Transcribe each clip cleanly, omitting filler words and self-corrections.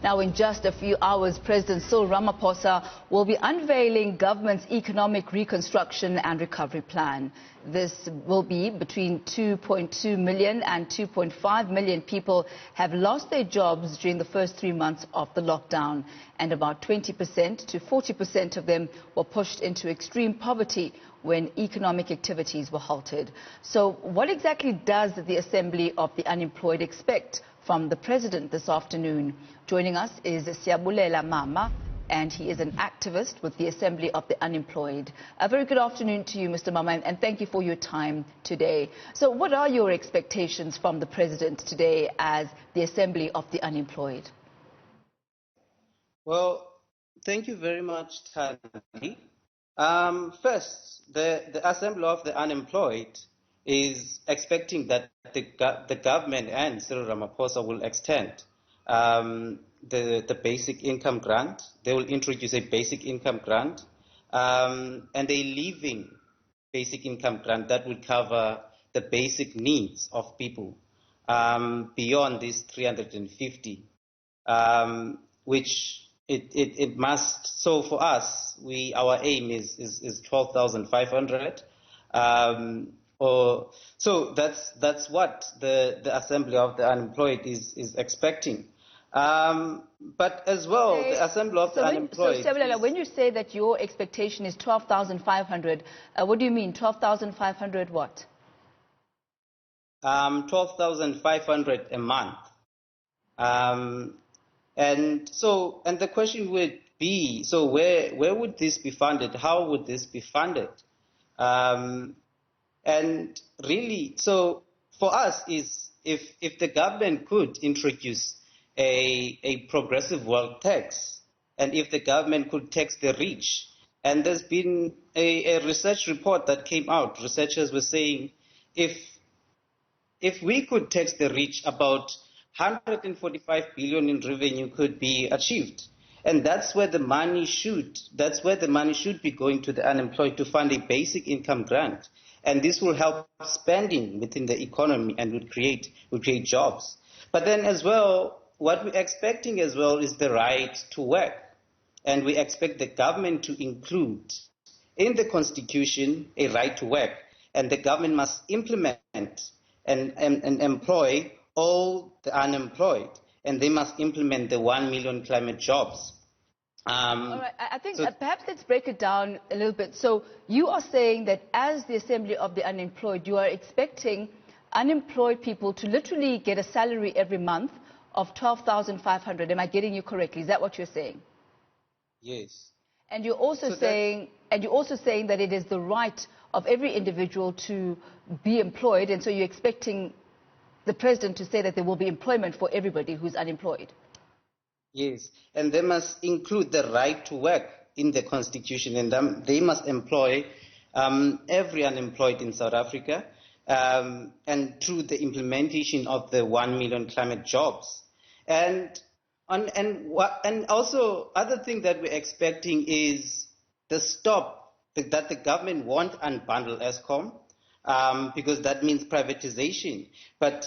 Now, in just a few hours, President Cyril Ramaphosa will be unveiling government's economic reconstruction and recovery plan. This will be between 2.2 million and 2.5 million people have lost their jobs during the first 3 months of the lockdown, and about 20% to 40% of them were pushed into extreme poverty when economic activities were halted. So what exactly does the Assembly of the Unemployed expect from the President this afternoon? Joining us is Siyabulela Mama, and he is an activist with the Assembly of the Unemployed. A very good afternoon to you, Mr. Mama, and thank you for your time today. So what are your expectations from the President today as the Assembly of the Unemployed? Well, thank you very much, Tani. First, the Assembly of the Unemployed is expecting that the government and Cyril Ramaphosa will extend the basic income grant. They will introduce a basic income grant and a living basic income grant that will cover the basic needs of people beyond this 350, which it must. So for us, our aim is 12,500. So that's what the Assembly of the Unemployed is expecting. But as well, the Assembly of the Unemployed. So, when you say that your expectation is 12,500, what do you mean? 12,500 what? 12,500 a month. And the question would be, so where would this be funded? How would this be funded? And really, so for us is if the government could introduce a progressive wealth tax, and if the government could tax the rich, and there's been a research report that came out. Researchers were saying if we could tax the rich, about 145 billion in revenue could be achieved. And that's where the money should be going to the unemployed, to fund a basic income grant. And this will help spending within the economy and will create jobs. But then as well, what we're expecting as well is the right to work. And we expect the government to include in the Constitution a right to work. And the government must implement and employ all the unemployed. And they must implement the 1 million climate jobs. All right, I think perhaps let's break it down a little bit. So you are saying that as the Assembly of the Unemployed, you are expecting unemployed people to literally get a salary every month of 12,500. Am I getting you correctly? Is that what you're saying? Yes. And you're also saying that it is the right of every individual to be employed, and so you're expecting the President to say that there will be employment for everybody who's unemployed. Yes, and they must include the right to work in the Constitution, and they must employ every unemployed in South Africa, and through the implementation of the 1 million climate jobs. And also other thing that we're expecting is the stop that the government won't unbundle Eskom, because that means privatization. But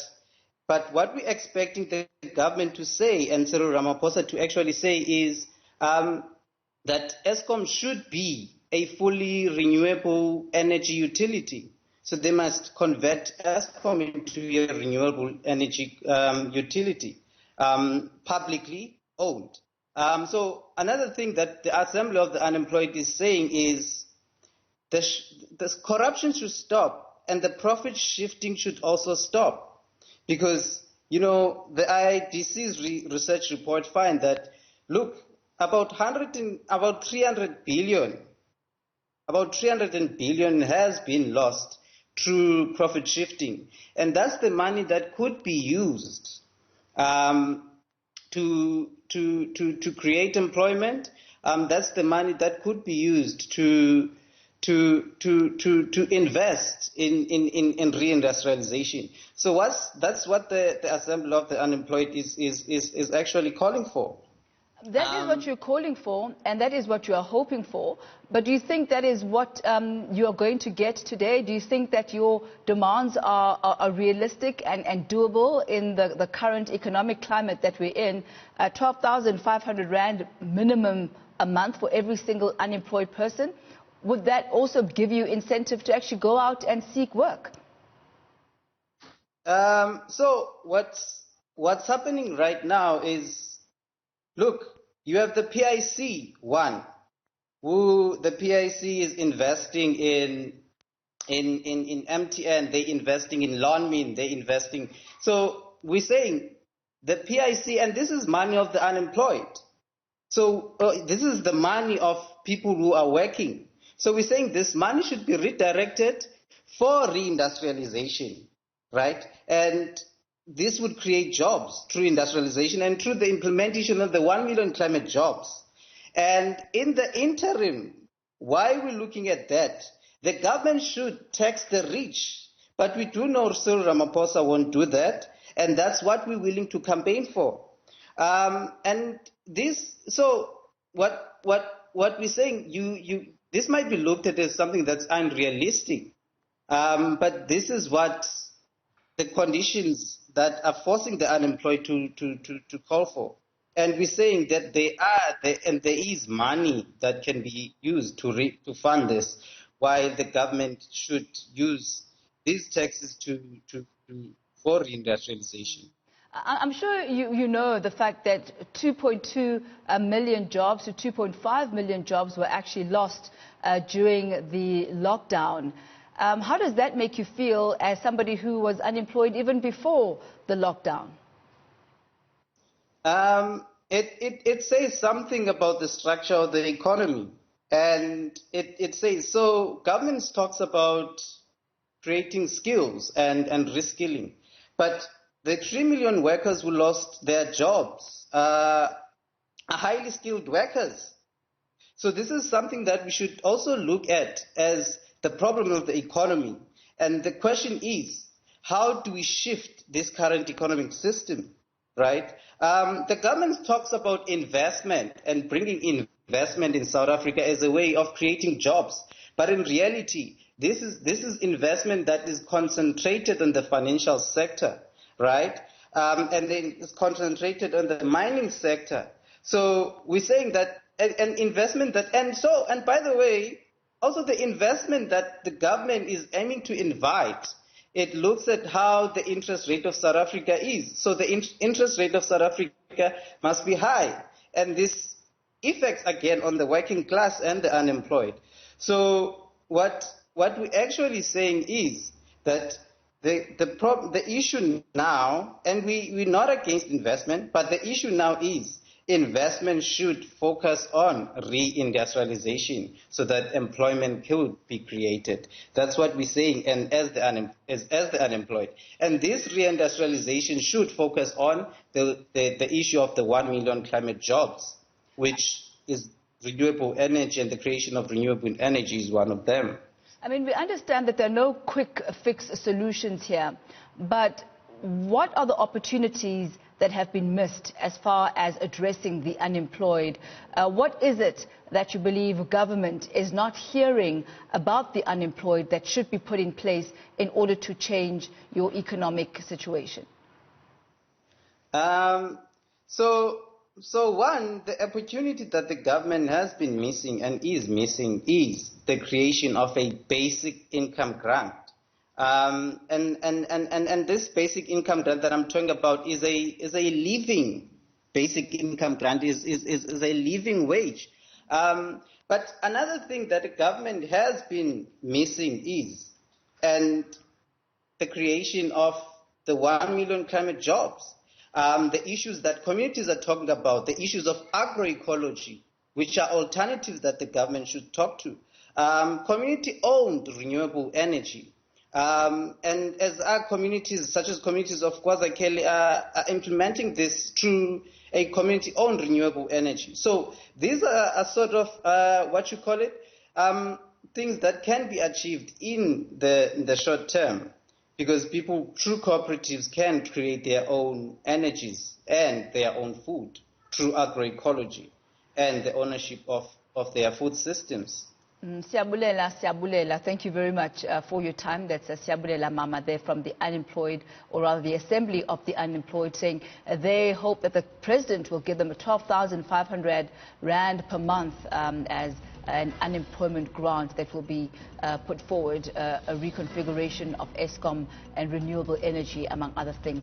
what we're expecting the government to say, and Cyril Ramaphosa to actually say, is that Eskom should be a fully renewable energy utility. So they must convert Eskom into a renewable energy utility, publicly owned. So another thing that the Assembly of the Unemployed is saying is the corruption should stop, and the profit shifting should also stop. Because, the IDC's research report find that, look, about 300 billion has been lost through profit shifting. And that's the money that could be used to create employment. That's the money that could be used to invest in reindustrialization. So that's what the Assembly of the Unemployed is actually calling for. That is what you're calling for, and that is what you are hoping for. But do you think that is what you are going to get today? Do you think that your demands are realistic and doable in the current economic climate that we're in? 12,500 Rand minimum a month for every single unemployed person. Would that also give you incentive to actually go out and seek work? So what's happening right now is, look, you have the PIC one, who the PIC is investing in MTN, they're investing in Lonmin, they're investing. So we're saying the PIC, and this is money of the unemployed. So this is the money of people who are working. So we're saying this money should be redirected for reindustrialization, right? And this would create jobs through industrialization and through the implementation of the 1 million climate jobs. And in the interim, while we're looking at that, the government should tax the rich. But we do know Cyril Ramaphosa won't do that, and that's what we're willing to campaign for. And this, so what we're saying, this might be looked at as something that's unrealistic, but this is what the conditions that are forcing the unemployed to call for. And we're saying that there is money that can be used to fund this, while the government should use these taxes for reindustrialization. I'm sure you know the fact that 2.2 million jobs to 2.5 million jobs were actually lost during the lockdown. How does that make you feel as somebody who was unemployed even before the lockdown? It says something about the structure of the economy. And it says, so government talks about creating skills and reskilling. But the 3 million workers who lost their jobs are highly skilled workers. So this is something that we should also look at as the problem of the economy. And the question is, how do we shift this current economic system, right? The government talks about investment and bringing investment in South Africa as a way of creating jobs. But in reality, this is investment that is concentrated on the financial sector, right? And then it's concentrated on the mining sector. So we're saying that an investment that, and by the way, also the investment that the government is aiming to invite, it looks at how the interest rate of South Africa is. So the interest rate of South Africa must be high. And this affects again on the working class and the unemployed. So what we're actually saying is that the issue now, and we're not against investment, but the issue now is investment should focus on reindustrialization so that employment could be created. That's what we're saying, and as the unemployed. And this reindustrialization should focus on the issue of the 1 million climate jobs, which is renewable energy, and the creation of renewable energy is one of them. I mean, we understand that there are no quick fix solutions here, but what are the opportunities that have been missed as far as addressing the unemployed? What is it that you believe government is not hearing about the unemployed that should be put in place in order to change your economic situation? So one, the opportunity that the government has been missing and is missing is the creation of a basic income grant. And this basic income grant that I'm talking about is a living basic income grant, is a living wage. But another thing that the government has been missing is the creation of the 1 million climate jobs. The issues that communities are talking about, the issues of agroecology, which are alternatives that the government should talk to. Community-owned renewable energy. And as our communities, such as communities of KwaZulu, are implementing this through a community-owned renewable energy. So these are sort of, things that can be achieved in the short term, because people, through cooperatives, can create their own energies and their own food through agroecology and the ownership of their food systems. Siyabulela, thank you very much for your time. That's Siyabulela Mama there from the unemployed, or rather the Assembly of the Unemployed, saying they hope that the president will give them a 12,500 rand per month as an unemployment grant that will be put forward, a reconfiguration of ESCOM and renewable energy, among other things.